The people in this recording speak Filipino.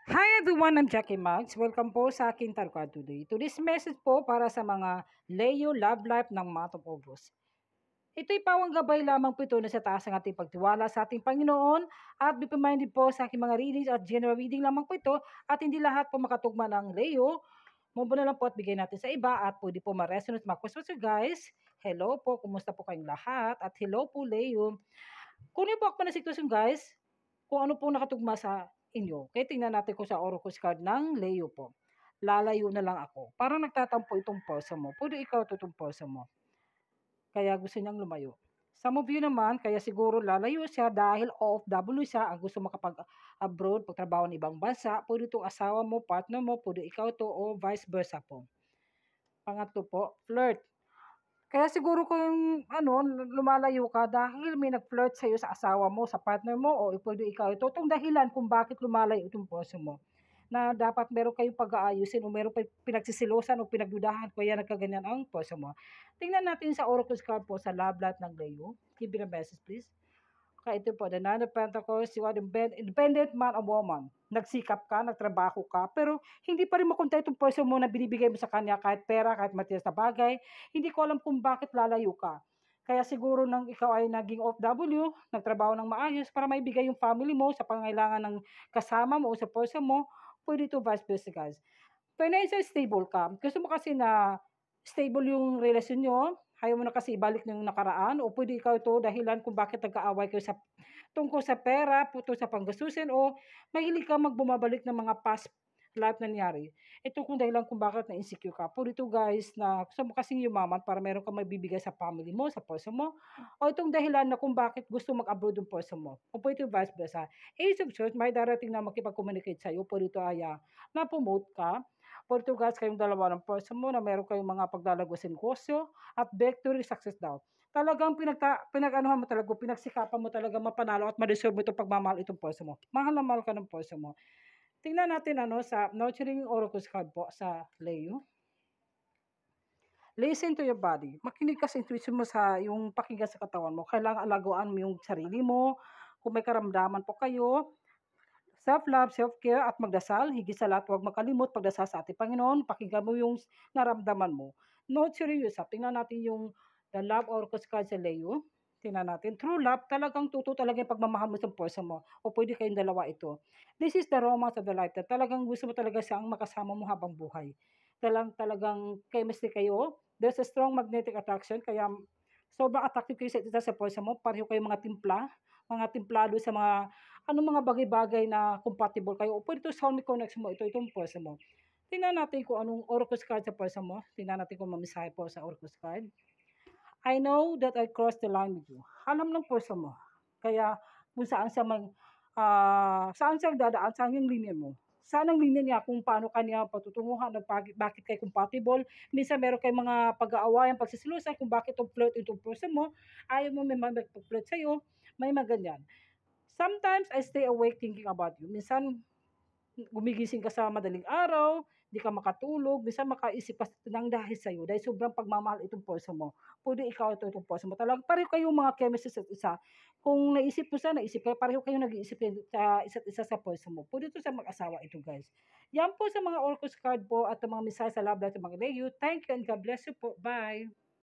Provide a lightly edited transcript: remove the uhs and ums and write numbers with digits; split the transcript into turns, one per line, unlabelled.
Hi everyone, I'm Jackie Mags. Welcome po sa aking Tarka Today. Today's message po para sa mga Leo Love Life ng month of August. Ito'y pawang gabay lamang po ito na sa taas ng ating pagtiwala sa ating Panginoon at be reminded po sa aking mga readings at general reading lamang po ito at hindi lahat po makatugma ng Leo. Move na lang po at bigay natin sa iba at pwede po ma-resonate, ma-question. So guys, hello po, kumusta po kayong lahat? At hello po Leo. Kunin po ako na sitwasyon guys, kung ano po nakatugma sa inyo. Kaya tingnan natin ko sa Oracle's card ng Leo po. Lalayo na lang ako. Parang nagtatampo itong person mo. Pwede ikaw ito itong person mo. Kaya gusto niyang lumayo. Some of you naman, kaya siguro lalayo siya dahil OFW siya, ang gusto makapag-abroad, pagtrabaho ng ibang bansa, pwede itong asawa mo, partner mo, pwede ikaw to o vice versa po. Pangatlo po, flirt. Kaya siguro kung lumalayo ka dahil may nag-flirt sa'yo sa asawa mo, sa partner mo, o pwede ikaw ito, itong dahilan kung bakit lumalayo itong puso mo. Na dapat meron kayong pag-aayusin o meron kayong pinagsisilosan o pinagdudahan kaya nagkaganyan ang puso mo. Tingnan natin sa Oracle's card po sa love life ng Leo. Give me a message please. Kaya ito po, the Nine of Pentacles, you are the independent man or woman. Nagsikap ka, nagtrabaho ka, pero hindi pa rin makunta itong person mo na binibigay mo sa kanya kahit pera, kahit materials na bagay. Hindi ko alam kung bakit lalayo ka. Kaya siguro nang ikaw ay naging OFW, nagtrabaho ng maayos para maibigay yung family mo sa pangailangan ng kasama mo o sa person mo, pwede ito vice versa guys. Financial stable ka. Gusto mo kasi na stable yung relasyon nyo, ayaw mo na kasi ibalik ng nakaraan o pwede ikaw ito dahilan kung bakit nagkaaway kayo sa tungkol sa pera, tungkol sa panggastusin o mahilig ka magbumabalik ng mga past life na nangyari. Ito kung dahilan kung bakit na-insecure ka. Puro ito guys na gusto mo kasing yumaman para meron kang maibibigay sa family mo, sa person mo. O itong dahilan na kung bakit gusto mag-abroad yung person mo. O pwede ito vice versa. Ace of Swords, may darating na makipag-communicate sa'yo. Pwede ito ay na-promote ka. Pwede ito guys kayong dalawa ng person mo na meron kayong mga pagdalago sa negosyo at victory success daw. Talagang pinag-anuhan mo talaga, pinagsikapan mo talaga mapanalo at ma-deserve mo itong pagmamahal itong person mo. Mahal na mahal ka ng person mo. Tingnan natin sa nurturing oracles card po sa Leo. Listen to your body. Makinig ka sa intuition mo sa yung pakinggan sa katawan mo. Kailangan alagaan mo yung sarili mo. Kung may karamdaman po kayo, self-love, self-care at magdasal. Higit sa lahat, huwag makalimot pagdasal sa ating Panginoon. Pakinggan mo yung naramdaman mo. Nurturing yourself. Tingnan natin yung the love oracles card sa Leo. Tingnan natin. True love, talagang talaga yung pagmamahal mo sa person mo. O pwede kayong dalawa ito. This is the romance of the lifetime. Talagang gusto mo talaga siyang makasama mo habang buhay. Talagang chemistry kayo. There's a strong magnetic attraction. Kaya sobrang attractive kayo sa isa sa person mo. Pareho kayo mga timpla. Mga timplado sa mga bagay-bagay na compatible kayo. O pwede ito soulmate connection mo. Itong person mo. Tingnan natin kung anong oracles card sa person mo. Tingnan natin kung mamisahe po sa oracles card. I know that I crossed the line with you. Alam ng person mo. Kaya kung saan saan siya dadaan, saan yung linya mo. Saan ang linya niya kung paano kanya patutunguhan, bakit kayo compatible. Minsan meron kayong mga pag-aawayan, pagsisilusan kung bakit itong flirt itong person mo. Ayaw mo may mag-flirt sa'yo, may maganyan. Sometimes I stay awake thinking about you. Minsan gumigising ka sa madaling araw, di ka makatulog, minsan makaisip ka ng dahil sa'yo, dahil sobrang pagmamahal itong person mo. Pwede ikaw itong person mo. Talagang pareho kayong mga chemistry sa isa. Kung naisip mo siya, naisip kayo, pareho kayong nag-iisip sa isa't isa sa person mo. Pwede ito sa mag-asawa ito, guys. Yan po sa mga oracles card po at mga mensahe sa love letter mga Leo. Thank you and God bless you po. Bye!